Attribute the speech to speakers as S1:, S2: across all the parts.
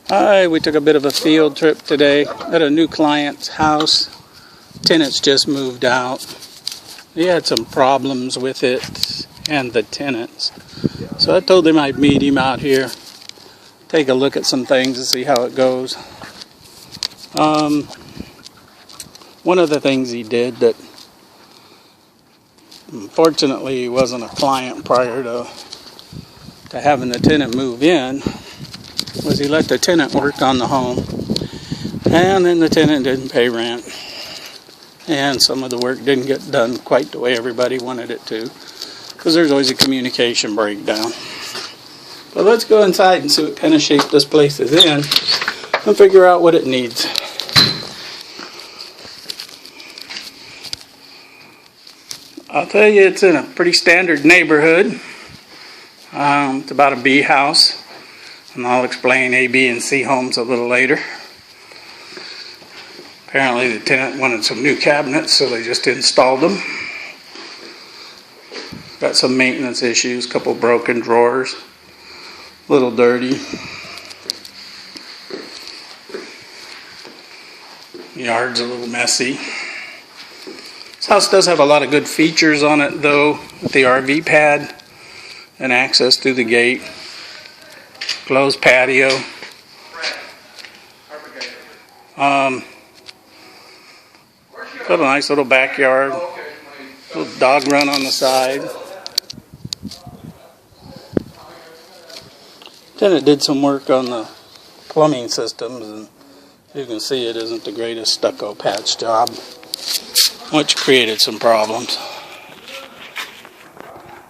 S1: Hi, we took a bit of a field trip today at a new client's house. Tenants just moved out. He had some problems with it and the tenants. So I told him I'd meet him out here, take a look at some things and see how it goes. One of the things he did that, unfortunately, he wasn't a client prior to having the tenant move in, was he let the tenant work on the home, and then the tenant didn't pay rent, and some of the work didn't get done quite the way everybody wanted it to, because there's always a communication breakdown. But let's go inside and see what kind of shape this place is in and figure out what it needs. I'll tell you, it's in a pretty standard neighborhood. It's about a B house. And I'll explain A, B, and C homes a little later. Apparently the tenant wanted some new cabinets, so they just installed them. Got some maintenance issues, a couple broken drawers, a little dirty. Yard's a little messy. This house does have a lot of good features on it, though, with the RV pad and access through the gate. Closed patio. Got a nice little backyard. Little dog run on the side. Tenant did some work on the plumbing systems, and you can see it isn't the greatest stucco patch job, which created some problems.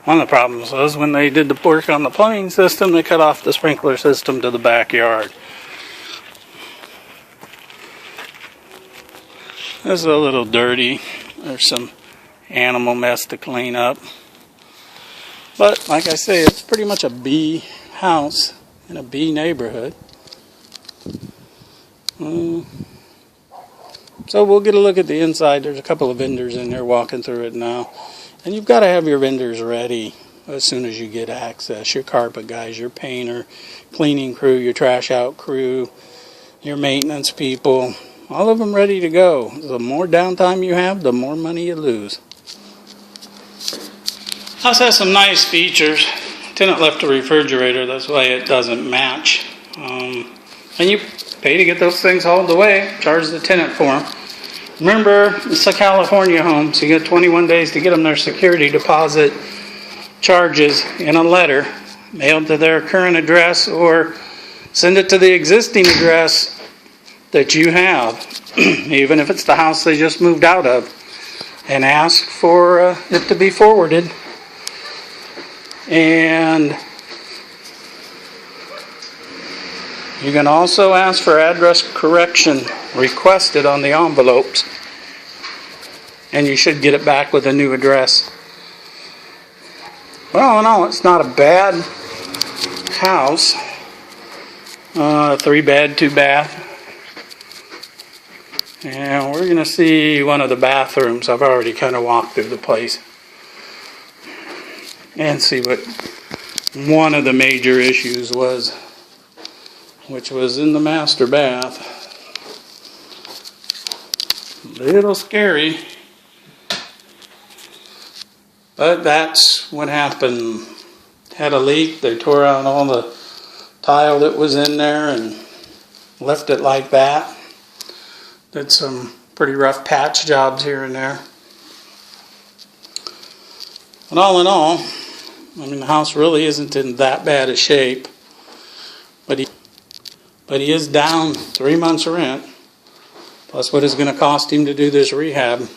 S1: One of the problems was when they did the work on the plumbing system, they cut off the sprinkler system to the backyard. This is a little dirty. There's some animal mess to clean up. But like I say, it's pretty much a B house in a B neighborhood. So we'll get a look at the inside. There's a couple of vendors in there walking through it now. And you've got to have your vendors ready as soon as you get access. Your carpet guys, your painter, cleaning crew, your trash out crew, your maintenance people, all of them ready to go. The more downtime you have, the more money you lose. House has some nice features. Tenant left a refrigerator, that's why it doesn't match. And you pay to get those things hauled away, charge the tenant for them. Remember, it's a California home, so you get 21 days to get them their security deposit charges in a letter mailed to their current address, or send it to the existing address that you have, even if it's the house they just moved out of, and ask for it to be forwarded. And you can also ask for address correction requested on the envelopes, and you should get it back with a new address. Well, no, it's not a bad house. 3-bed, 2-bath. And we're going to see one of the bathrooms. I've already kind of walked through the place and see what one of the major issues was, which was in the master bath. A little scary, but that's what happened. Had a leak. They tore out all the tile that was in there and left it like that. Did some pretty rough patch jobs here and there. But all in all, I mean, the house really isn't in that bad a shape, but he is down 3 months rent, plus what it's going to cost him to do this rehab.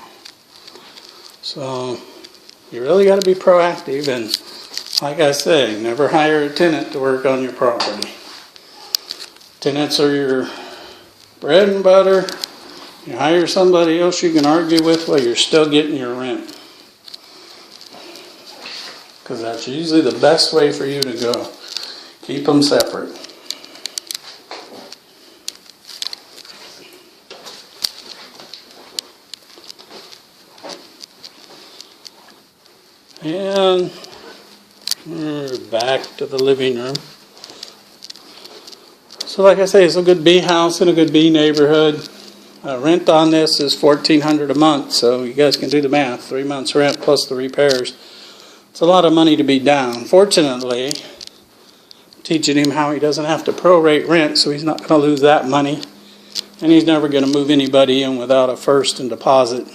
S1: So you really got to be proactive, and like I say, never hire a tenant to work on your property. Tenants are your bread and butter. You hire somebody else you can argue with while you're still getting your rent, because that's usually the best way for you to go. Keep them separate. And we're back to the living room. So like I say, it's a good B house in a good B neighborhood. Rent on this is $1,400 a month, so you guys can do the math. 3 months rent plus the repairs. It's a lot of money to be down. Fortunately, teaching him how he doesn't have to prorate rent, so he's not going to lose that money. And he's never going to move anybody in without a first and deposit.